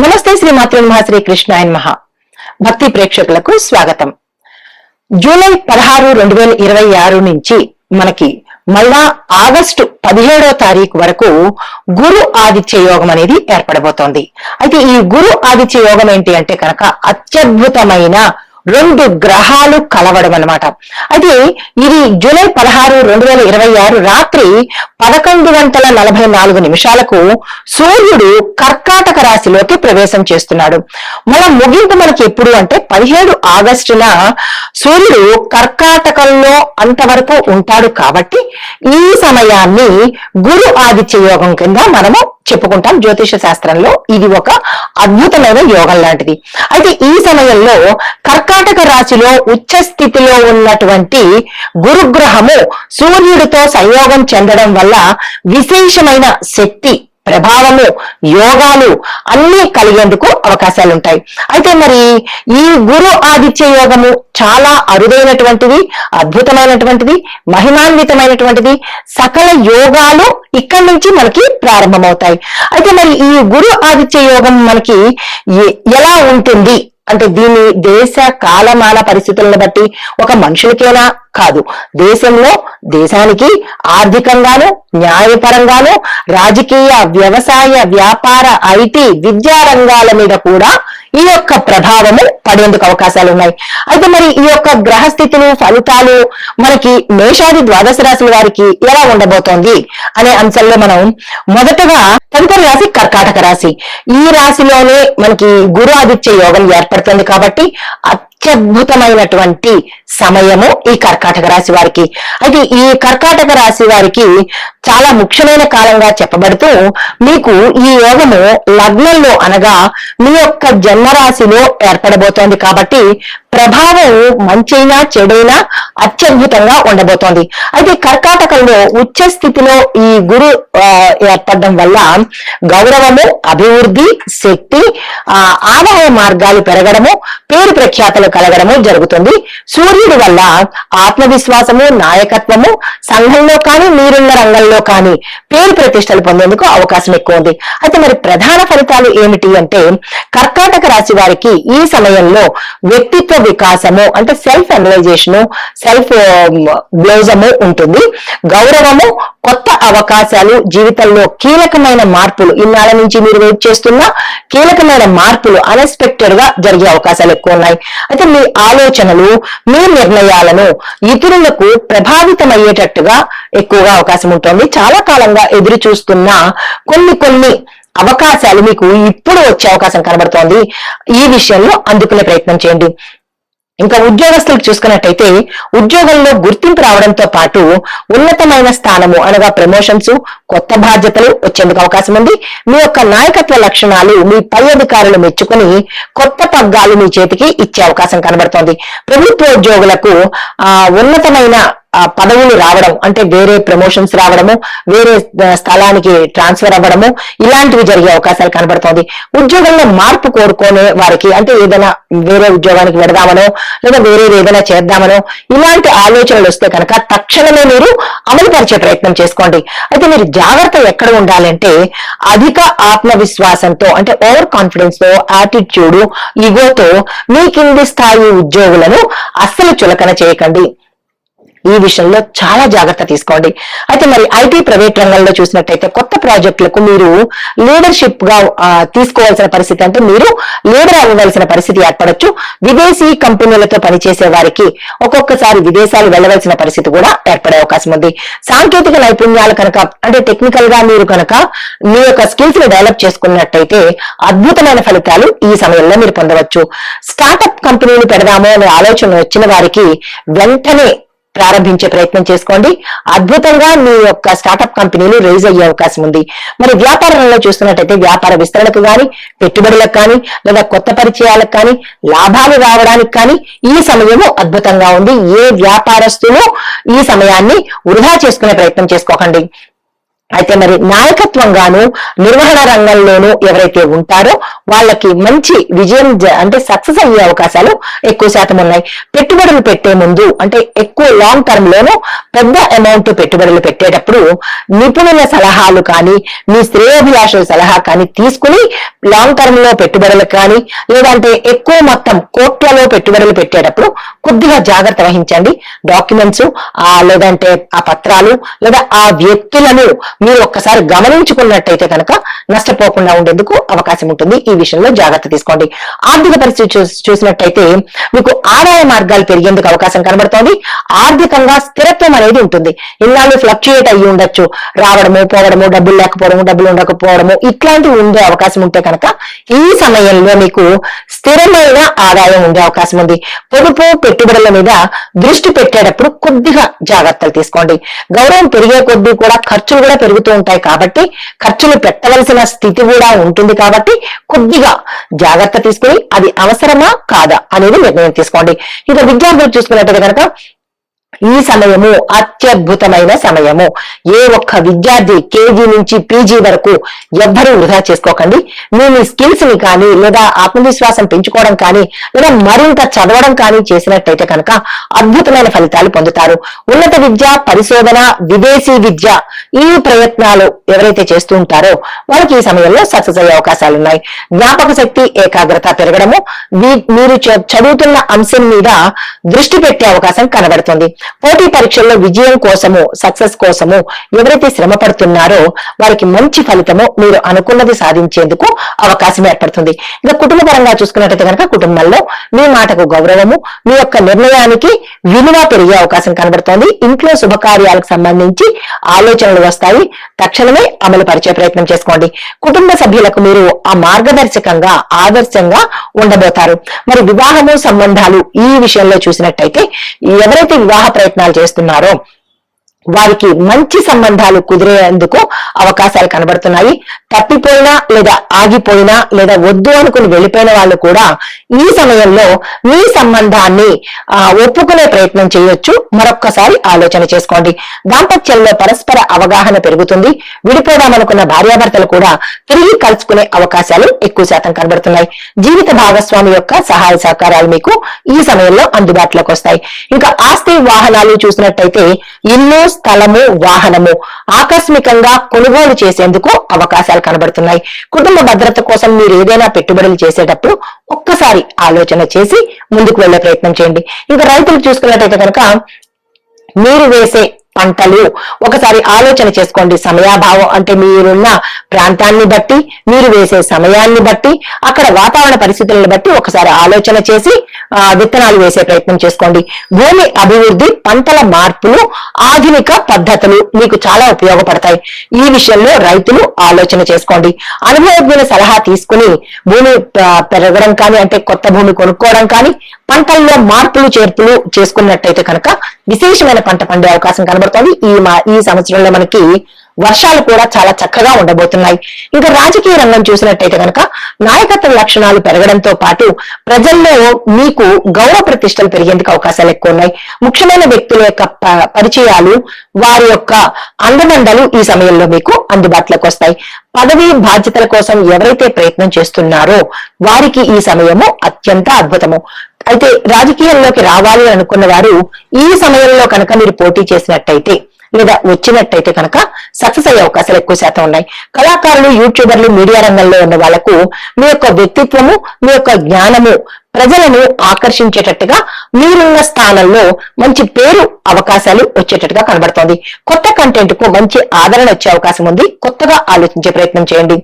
నమస్తే శ్రీ మాతృ శ్రీ కృష్ణాయ నమః. భక్తి ప్రేక్షకులకు స్వాగతం. జూలై 16, 2026 నుంచి మనకి మళ్ళా ఆగస్టు 17వ తారీఖు వరకు గురు ఆదిత్య యోగం అనేది ఏర్పడబోతోంది. అయితే ఈ గురు ఆదిత్య యోగం ఏంటి అంటే కనుక అత్యద్భుతమైన రెండు గ్రహాలు కలవడం అన్నమాట. అయితే ఇది జూలై 16, 2026 రాత్రి 11:44 సూర్యుడు కర్కాటక రాశిలోకి ప్రవేశం చేస్తున్నాడు. మళ్ళా ముగింపు మనకి ఎప్పుడు అంటే 17 ఆగస్టున సూర్యుడు కర్కాటకంలో అంతవరకు ఉంటాడు. కాబట్టి ఈ సమయాన్ని గురు ఆదిత్య యోగం కింద మనము చెప్పుకుంటాం. జ్యోతిష శాస్త్రంలో ఇది ఒక అద్భుతమైన యోగం లాంటిది. అయితే ఈ సమయంలో కర్కాటక రాశిలో ఉచ్చ స్థితిలో ఉన్నటువంటి గురుగ్రహము సూర్యుడితో సంయోగం చెందడం వల్ల విశేషమైన శక్తి, ప్రభావము, యోగాలు అన్ని కలిగేందుకు అవకాశాలు ఉంటాయి. అయితే మరి ఈ గురు ఆదిత్య యోగము చాలా అరుదైనటువంటిది, అద్భుతమైనటువంటిది, మహిమాన్వితమైనటువంటిది. సకల యోగాలు ఇక్కడి నుంచి మనకి ప్రారంభమవుతాయి. అయితే మరి ఈ గురు ఆదిత్య యోగం మనకి ఎలా ఉంటుంది అంటే దీని దేశ కాలమాన పరిస్థితులను బట్టి ఒక మనుషులకేనా కాదు, దేశంలో దేశానికి ఆర్థికంగాను, న్యాయపరంగాను, రాజకీయ, వ్యవసాయ, వ్యాపార, ఐటీ, విద్యా రంగాల మీద కూడా ఈ యొక్క ప్రభావము పడేందుకు అవకాశాలు ఉన్నాయి. అయితే మరి ఈ యొక్క గ్రహస్థితులు, ఫలితాలు మనకి మేషాది ద్వాదశ రాశుల వారికి ఎలా ఉండబోతోంది అనే అంశంలో మనం మొదటగా తదుపరి రాశి కర్కాటక రాశి. ఈ రాశిలోనే మనకి గురు ఆదిత్య యోగం ఏర్పడుతుంది. కాబట్టి అత్యద్భుతమైనటువంటి సమయము ఈ కర్కాటక రాశి వారికి. అయితే ఈ కర్కాటక రాశి వారికి చాలా ముఖ్యమైన కాలంగా చెప్పబడుతూ మీకు ఈ యోగము లగ్నంలో అనగా మీ యొక్క జన్మరాశిలో ఏర్పడబోతోంది. కాబట్టి ప్రభావం మంచైనా చెడైనా అత్యద్భుతంగా ఉండబోతోంది. అయితే కర్కాటకంలో ఉచ్చ స్థితిలో ఈ గురు ఏర్పడడం వల్ల గౌరవము, అభివృద్ధి, శక్తి, ఆదాయ మార్గాలు పెరగడము, పేరు ప్రఖ్యాతలు కలగడము జరుగుతుంది. సూర్యుడి వల్ల ఆత్మవిశ్వాసము, నాయకత్వము, సంఘంలో కానీ మీరున్న రంగంలో కానీ పేరు ప్రతిష్టలు పొందేందుకు అవకాశం ఎక్కువ ఉంది. అయితే మరి ప్రధాన ఫలితాలు ఏమిటి అంటే కర్కాటక రాశి వారికి ఈ సమయంలో వ్యక్తిత్వ వికాసము అంటే సెల్ఫ్ అనలైజేషన్, సెల్ఫ్ గ్లోజము ఉంటుంది. గౌరవము, కొత్త అవకాశాలు, జీవితంలో కీలకమైన మార్పులు, ఇన్నాళ్ళ నుంచి మీరు వెయిట్ చేస్తున్న కీలకమైన మార్పులు అన్ఎక్స్పెక్టెడ్ గా జరిగే అవకాశాలు ఎక్కువ ఉన్నాయి. అయితే మీ ఆలోచనలు, మీ నిర్ణయాలను ఇతరులకు ప్రభావితమయ్యేటట్టుగా ఎక్కువగా అవకాశం ఉంటుంది. చాలా కాలంగా ఎదురు చూస్తున్న కొన్ని అవకాశాలు మీకు ఇప్పుడు వచ్చే అవకాశం కనబడుతోంది. ఈ విషయంలో అందుకునే ప్రయత్నం చేయండి. ఇంకా ఉద్యోగస్తులకు చూసుకున్నట్టయితే ఉద్యోగంలో గుర్తింపు రావడంతో పాటు ఉన్నతమైన స్థానము అనగా ప్రమోషన్స్, కొత్త బాధ్యతలు వచ్చేందుకు అవకాశం ఉంది. మీ యొక్క నాయకత్వ లక్షణాలు మీ పై అధికారులు మెచ్చుకుని కొత్త పగ్గాలు మీ చేతికి ఇచ్చే అవకాశం కనబడుతోంది. ప్రభుత్వ ఉద్యోగులకు ఉన్నతమైన పదవులు రావడం అంటే వేరే ప్రమోషన్స్ రావడము, వేరే స్థలానికి ట్రాన్స్ఫర్ అవ్వడము, ఇలాంటివి జరిగే అవకాశాలు కనబడుతోంది. ఉద్యోగంలో మార్పు కోరుకునే వారికి అంటే ఏదైనా వేరే ఉద్యోగానికి వెడదామనో లేదా వేరే ఏదైనా చేద్దామనో ఇలాంటి ఆలోచనలు వస్తే కనుక తక్షణమే మీరు అమలు పరిచే ప్రయత్నం చేసుకోండి. అయితే మీరు జాగ్రత్త ఎక్కడ ఉండాలంటే అధిక ఆత్మవిశ్వాసంతో అంటే ఓవర్ కాన్ఫిడెన్స్ తో, యాటిట్యూడ్, ఈగోతో మీ కింది స్థాయి ఉద్యోగులను అస్సలు చులకన చేయకండి. ఈ విషయంలో చాలా జాగ్రత్త తీసుకోండి. అయితే మరి ఐటీ ప్రైవేట్ రంగంలో చూసినట్టయితే కొత్త ప్రాజెక్టులకు మీరు లీడర్షిప్ గా తీసుకోవాల్సిన పరిస్థితి అంటే మీరు లీడర్ అవ్వవలసిన పరిస్థితి ఏర్పడొచ్చు. విదేశీ కంపెనీలతో పనిచేసే వారికి ఒక్కొక్కసారి విదేశాలు వెళ్లవలసిన పరిస్థితి కూడా ఏర్పడే అవకాశం ఉంది. సాంకేతిక నైపుణ్యాలు కనుక అంటే టెక్నికల్ గా మీరు కనుక మీ యొక్క స్కిల్స్ ని డెవలప్ చేసుకున్నట్టయితే అద్భుతమైన ఫలితాలు ఈ సమయంలో మీరు పొందవచ్చు. స్టార్టప్ కంపెనీలు పెడదామో అనే ఆలోచన వచ్చిన వారికి వెంటనే ప్రారంభించే ప్రయత్నం చేసుకోండి. అద్భుతంగా మీ యొక్క స్టార్టప్ కంపెనీలు రైజ్ అయ్యే అవకాశం ఉంది. మరి వ్యాపారంలో చూస్తున్నట్టయితే వ్యాపార విస్తరణకు కానీ, పెట్టుబడులకు కానీ, లేదా కొత్త పరిచయాలకు కానీ, లాభాలు రావడానికి కానీ ఈ సమయము అద్భుతంగా ఉంది. ఏ వ్యాపారస్తులు ఈ సమయాన్ని వృధా చేసుకునే ప్రయత్నం చేసుకోకండి. అయితే మరి నాయకత్వంగాను నిర్వహణ రంగంలోనూ ఎవరైతే ఉంటారో వాళ్ళకి మంచి విజయం అంటే సక్సెస్ అయ్యే అవకాశాలు ఎక్కువ శాతం ఉన్నాయి. పెట్టుబడులు పెట్టే ముందు అంటే ఎక్కువ లాంగ్ టర్మ్ లోను పెద్ద అమౌంట్ పెట్టుబడులు పెట్టేటప్పుడు నిపుణుల సలహాలు కానీ మీ శ్రేయోభిలాషుల సలహా కానీ తీసుకుని లాంగ్ టర్మ్ లో పెట్టుబడులు కానీ లేదంటే ఎక్కువ మొత్తం కోట్లలో పెట్టుబడులు పెట్టేటప్పుడు కొద్దిగా జాగ్రత్త వహించండి. డాక్యుమెంట్స్ లేదంటే ఆ పత్రాలు లేదా ఆ వ్యక్తులను మీరు ఒక్కసారి గమనించుకున్నట్టయితే కనుక నష్టపోకుండా ఉండేందుకు అవకాశం ఉంటుంది. ఈ విషయంలో జాగ్రత్త తీసుకోండి. ఆర్థిక పరిస్థితి చూసినట్టయితే మీకు ఆదాయ మార్గాలు పెరిగేందుకు అవకాశం కనబడుతోంది. ఆర్థికంగా స్థిరత్వం అనేది ఉంటుంది. ఇన్నాళ్ళు ఫ్లక్చుయేట్ అయ్యి ఉండొచ్చు, రావడము పోవడము, డబ్బులు లేకపోవడము, డబ్బులు ఉండకపోవడము, ఇట్లాంటివి ఉండే అవకాశం ఉంటే కనుక ఈ సమయంలో మీకు స్థిరమైన ఆదాయం ఉండే అవకాశం ఉంది. పొదుపు పెట్టుబడుల మీద దృష్టి పెట్టేటప్పుడు కొద్దిగా జాగ్రత్తలు తీసుకోండి. గౌరవం పెరిగే కొద్దీ కూడా ఖర్చులు కూడా పెరుగుతూ ఉంటాయి కాబట్టి ఖర్చులు పెట్టవలసిన స్థితి కూడా ఉంటుంది కాబట్టి కొద్దిగా జాగ్రత్త తీసుకుని అది అవసరమా కాదా అనేది నిర్ణయం తీసుకోండి. ఇక విద్యార్థులు చూసుకున్నట్టుగా కనుక ఈ సమయము అత్యద్భుతమైన సమయము. ఏ ఒక్క విద్యార్థి కేజీ నుంచి పీజీ వరకు ఎవ్వరూ వృధా చేసుకోకండి. మీ స్కిల్స్ ని కానీ లేదా ఆత్మవిశ్వాసం పెంచుకోవడం కానీ లేదా మరింత చదవడం కానీ చేసినట్టయితే కనుక అద్భుతమైన ఫలితాలు పొందుతారు. ఉన్నత విద్య, పరిశోధన, విదేశీ విద్య ఈ ప్రయత్నాలు ఎవరైతే చేస్తూ ఉంటారో వాళ్ళకి ఈ సమయంలో సక్సెస్ అయ్యే అవకాశాలు ఉన్నాయి. జ్ఞాపక శక్తి, ఏకాగ్రత పెరగడము, మీరు చదువుతున్న అంశం మీద దృష్టి పెట్టే అవకాశం కనబడుతుంది. పోటీ పరీక్షల్లో విజయం కోసము, సక్సెస్ కోసము ఎవరైతే శ్రమ పడుతున్నారో వారికి మంచి ఫలితము మీరు అనుకున్నది సాధించేందుకు అవకాశం ఏర్పడుతుంది. ఇక కుటుంబ పరంగా చూసుకున్నట్టయితే కనుక కుటుంబంలో మీ మాటకు గౌరవము, మీ యొక్క నిర్ణయానికి విలువ పెరిగే అవకాశం కనబడుతోంది. ఇంట్లో శుభకార్యాలకు సంబంధించి ఆలోచనలు వస్తాయి. తక్షణమే అమలు పరిచే ప్రయత్నం చేసుకోండి. కుటుంబ సభ్యులకు మీరు ఆ మార్గదర్శకంగా, ఆదర్శంగా ఉండబోతారు. మరి వివాహము, సంబంధాలు ఈ విషయంలో చూసినట్టయితే ఎవరైతే వివాహ ప్రయత్నాలు చేస్తున్నారో వారికి మంచి సంబంధాలు కుదిరేందుకు అవకాశాలు కనబడుతున్నాయి. తప్పిపోయినా లేదా ఆగిపోయినా లేదా వద్దు అనుకుని వెళ్ళిపోయిన వాళ్ళు కూడా ఈ సమయంలో మీ సంబంధాన్ని ఒప్పుకునే ప్రయత్నం చేయొచ్చు. మరొక్కసారి ఆలోచన చేసుకోండి. దాంపత్యంలో పరస్పర అవగాహన పెరుగుతుంది. విడిపోదామనుకున్న భార్యాభర్తలు కూడా తిరిగి కలుసుకునే అవకాశాలు ఎక్కువ శాతం కనబడుతున్నాయి. జీవిత భాగస్వామి యొక్క సహాయ సహకారాలు మీకు ఈ సమయంలో అందుబాటులోకి వస్తాయి. ఇంకా ఆస్తి, వాహనాలు చూసినట్టయితే ఇల్లు, స్థలము, వాహనము ఆకస్మికంగా కొనుగోలు చేసేందుకు అవకాశాలు కనబడుతున్నాయి. కుటుంబ భద్రత కోసం మీరు ఏదైనా పెట్టుబడులు చేసేటప్పుడు ఒక్కసారి ఆలోచన చేసి ముందుకు వెళ్లే ప్రయత్నం చేయండి. ఇంకా రైతులు చూసుకున్నట్టయితే కనుక మీరు వేసే పంటలు ఒకసారి ఆలోచన చేసుకోండి. సమయాభావం అంటే మీరున్న ప్రాంతాన్ని బట్టి, మీరు వేసే సమయాన్ని బట్టి, అక్కడ వాతావరణ పరిస్థితులను బట్టి ఒకసారి ఆలోచన చేసి విత్తనాలు వేసే ప్రయత్నం చేసుకోండి. భూమి అభివృద్ధి, పంటల మార్పులు, ఆధునిక పద్ధతులు మీకు చాలా ఉపయోగపడతాయి. ఈ విషయంలో రైతులు ఆలోచన చేసుకోండి. అనుభవజ్ఞుల సలహా తీసుకుని భూమి పెరగడం కానీ అంటే కొత్త భూమి కొనుక్కోవడం కానీ పంటల్లో మార్పులు చేర్పులు చేసుకున్నట్టయితే కనుక విశేషమైన పంట పండే అవకాశం కనబడుతోంది. ఈ సంవత్సరంలో మనకి వర్షాలు కూడా చాలా చక్కగా ఉండబోతున్నాయి. ఇంకా రాజకీయ రంగం చూసినట్టయితే కనుక నాయకత్వ లక్షణాలు పెరగడంతో పాటు ప్రజల్లో మీకు గౌరవ ప్రతిష్టలు పెరిగేందుకు అవకాశాలు ఎక్కువ ఉన్నాయి. ముఖ్యమైన వ్యక్తుల యొక్క పరిచయాలు, వారి యొక్క అండదండలు ఈ సమయంలో మీకు అందుబాటులోకి వస్తాయి. పదవి బాధ్యతల కోసం ఎవరైతే ప్రయత్నం చేస్తున్నారో వారికి ఈ సమయము అత్యంత అద్భుతము. అయితే రాజకీయాల్లోకి రావాలి అనుకున్న వారు ఈ సమయంలో కనుక మీరు పోటీ చేసినట్టయితే లేదా వచ్చినట్టయితే కనుక సక్సెస్ అయ్యే అవకాశాలు ఎక్కువ శాతం ఉన్నాయి. కళాకారులు, యూట్యూబర్లు, మీడియా రంగంలో ఉన్న వాళ్లకు మీ యొక్క వ్యక్తిత్వము, మీ యొక్క జ్ఞానము ప్రజలను ఆకర్షించేటట్టుగా మీరున్న స్థానంలో మంచి పేరు, అవకాశాలు వచ్చేటట్టుగా కనబడుతోంది. కొత్త కంటెంట్ కు మంచి ఆదరణ వచ్చే అవకాశం ఉంది. కొత్తగా ఆలోచించే ప్రయత్నం చేయండి.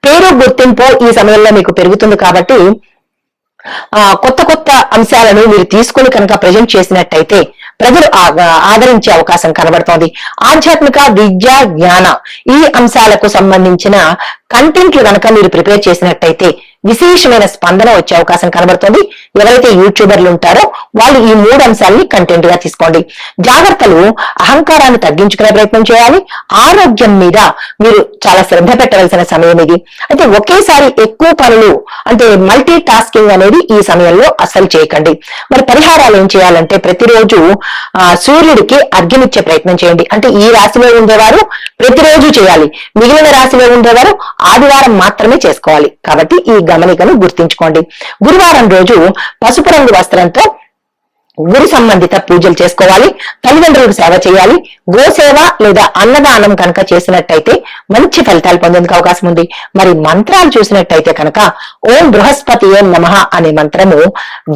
పేరు, గుర్తింపు ఈ సమయంలో మీకు పెరుగుతుంది కాబట్టి కొత్త కొత్త అంశాలను మీరు తీసుకుని కనుక ప్రజెంట్ చేసినట్టయితే ప్రజలు ఆదరించే అవకాశం కనబడుతోంది. ఆధ్యాత్మిక, విద్య, జ్ఞాన ఈ అంశాలకు సంబంధించిన కంటెంట్లు కనుక మీరు ప్రిపేర్ చేసినట్టయితే విశేషమైన స్పందన వచ్చే అవకాశం కనబడుతుంది. ఎవరైతే యూట్యూబర్లు ఉంటారో వాళ్ళు ఈ 3 అంశాలని కంటెంట్ గా తీసుకోండి. జాగ్రత్తలు, అహంకారాన్ని తగ్గించుకునే ప్రయత్నం చేయాలి. ఆరోగ్యం మీద మీరు చాలా శ్రద్ధ పెట్టవలసిన సమయం ఇది. అయితే ఒకేసారి ఎక్కువ పనులు అంటే మల్టీ టాస్కింగ్ అనేది ఈ సమయంలో అస్సలు చేయకండి. మరి పరిహారాలు ఏం చేయాలంటే ప్రతిరోజు సూర్యుడికి అర్ఘ్యమిచ్చే ప్రయత్నం చేయండి. అంటే ఈ రాశిలో ఉండేవారు ప్రతిరోజు చేయాలి, మిగిలిన రాశిలో ఉండేవారు ఆదివారం మాత్రమే చేసుకోవాలి. కాబట్టి ఈ గమనికను గుర్తించుకోండి. గురువారం రోజు పసుపు రంగు వస్త్రంతో గురు సంబంధిత పూజలు చేసుకోవాలి. తల్లిదండ్రులకు సేవ చేయాలి. గోసేవ లేదా అన్నదానం కనుక చేసినట్టయితే మంచి ఫలితాలు పొందేందుకు అవకాశం ఉంది. మరి మంత్రాలు చూసినట్టయితే కనుక ఓం బృహస్పతి ఓం నమః అనే మంత్రము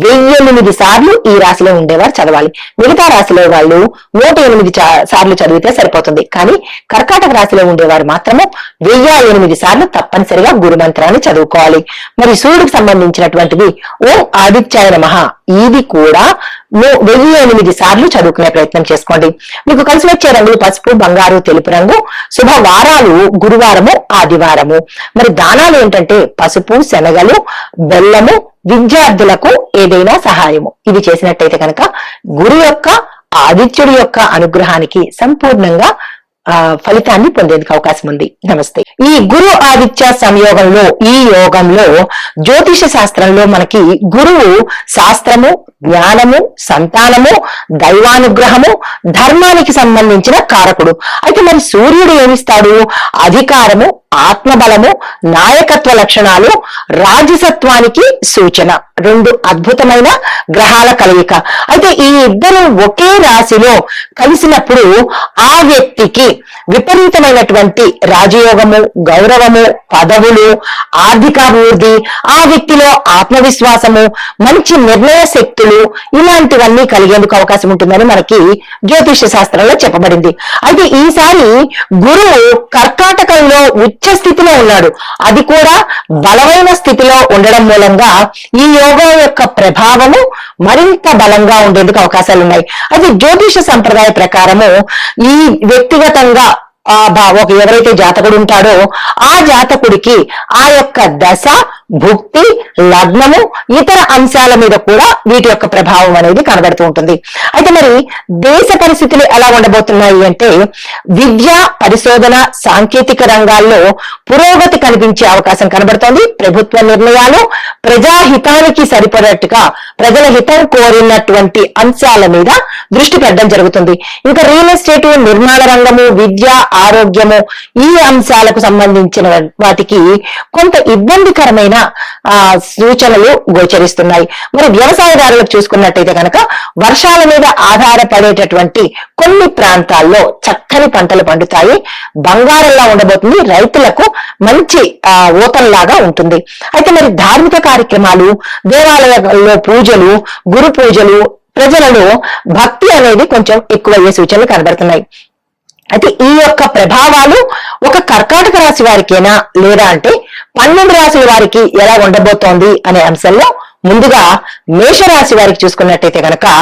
1008 సార్లు ఈ రాశిలో ఉండేవారు చదవాలి. మిగతా రాశిలో వాళ్ళు 108 సార్లు చదివితే సరిపోతుంది. కానీ కర్కాటక రాశిలో ఉండేవారు మాత్రము 1008 సార్లు తప్పనిసరిగా గురు మంత్రాన్ని చదువుకోవాలి. మరి సూర్యుడికి సంబంధించినటువంటిది ఓం ఆదిత్యాయ నమః, ఇది కూడా 1008 సార్లు చదువుకునే ప్రయత్నం చేసుకోండి. మీకు కలిసి వచ్చే రంగులు పసుపు, బంగారు, తెలుపు రంగు. శుభవారాలు గురువారము, ఆదివారము. మరి దానాలు ఏంటంటే పసుపు, శనగలు, బెల్లము, విద్యార్థులకు ఏదైనా సహాయము. ఇది చేసినట్టయితే కనుక గురు యొక్క ఆదిత్యుడి యొక్క అనుగ్రహానికి సంపూర్ణంగా ఫలితాన్ని పొందేందుకు అవకాశం ఉంది. నమస్తే. ఈ గురు ఆదిత్య సంయోగంలో, ఈ యోగంలో జ్యోతిష శాస్త్రంలో మనకి గురువు శాస్త్రము, జ్ఞానము, సంతానము, దైవానుగ్రహము, ధర్మానికి సంబంధించిన కారకుడు. అయితే మరి సూర్యుడు ఏమిస్తాడు? అధికారము, ఆత్మబలము, నాయకత్వ లక్షణాలు, రాజసత్వానికి సూచన. 2 అద్భుతమైన గ్రహాల కలయిక. అయితే ఈ ఇద్దరు ఒకే రాశిలో కలిసినప్పుడు ఆ వ్యక్తికి విపరీతమైనటువంటి రాజయోగము, గౌరవము, పదవులు, ఆర్థికాభివృద్ధి, ఆ వ్యక్తిలో ఆత్మవిశ్వాసము, మంచి నిర్ణయ శక్తులు, ఇలాంటివన్నీ కలిగేందుకు అవకాశం ఉంటుందని మనకి జ్యోతిష శాస్త్రంలో చెప్పబడింది. అయితే ఈసారి గురువు కర్కాటకంలో ఉచ్చ స్థితిలో ఉన్నాడు. అది కూడా బలమైన స్థితిలో ఉండడం మూలంగా ఈ యోగం యొక్క ప్రభావము మరింత బలంగా ఉండేందుకు అవకాశాలు ఉన్నాయి. అయితే జ్యోతిష సంప్రదాయ ప్రకారము ఈ వ్యక్తిగతంగా ఎవరైతే జాతకుడు ఉంటాడో ఆ జాతకుడికి ఆ యొక్క దశ, భుక్తి, లగ్నము, ఇతర అంశాల మీద కూడా వీటి యొక్క ప్రభావం అనేది కనబడుతూ ఉంటుంది. అయితే మరి దేశ పరిస్థితులు ఎలా ఉండబోతున్నాయి అంటే విద్య, పరిశోధన, సాంకేతిక రంగాల్లో పురోగతి కనిపించే అవకాశం కనబడుతోంది. ప్రభుత్వ నిర్ణయాలు ప్రజాహితానికి సరిపడట్టుగా ప్రజల హితం కోరినటువంటి అంశాల మీద దృష్టి పెట్టడం జరుగుతుంది. ఇంకా రియల్ ఎస్టేట్, నిర్మాణ రంగము, విద్య, ఆరోగ్యము, ఈ అంశాలకు సంబంధించిన వాటికి కొంత ఇబ్బందికరమైన సూచనలు గోచరిస్తున్నాయి. మరి వ్యవసాయదారులకు చూసుకున్నట్టయితే కనుక వర్షాల మీద ఆధారపడేటటువంటి కొన్ని ప్రాంతాల్లో చక్కని పంటలు పండుతాయి. బంగారంలా ఉండబోతుంది. రైతులకు మంచి ఊతంలాగా ఉంటుంది. అయితే మరి ధార్మిక కార్యక్రమాలు, దేవాలయాల్లో పూజలు, గురు పూజలు, ప్రజలలో భక్తి అనేది కొంచెం ఎక్కువయ్యే సూచనలు కనబడుతున్నాయి. అయితే ఈ యొక్క ప్రభావాలు ఒక కర్కాటక రాశి వారికేనా లేదా అంటే 12 రాశుల వారికి ఎలా ఉండబోతోంది అనే అంశంలో ముందుగా మేషరాశి వారికి చూసుకున్నట్టయితే కనుక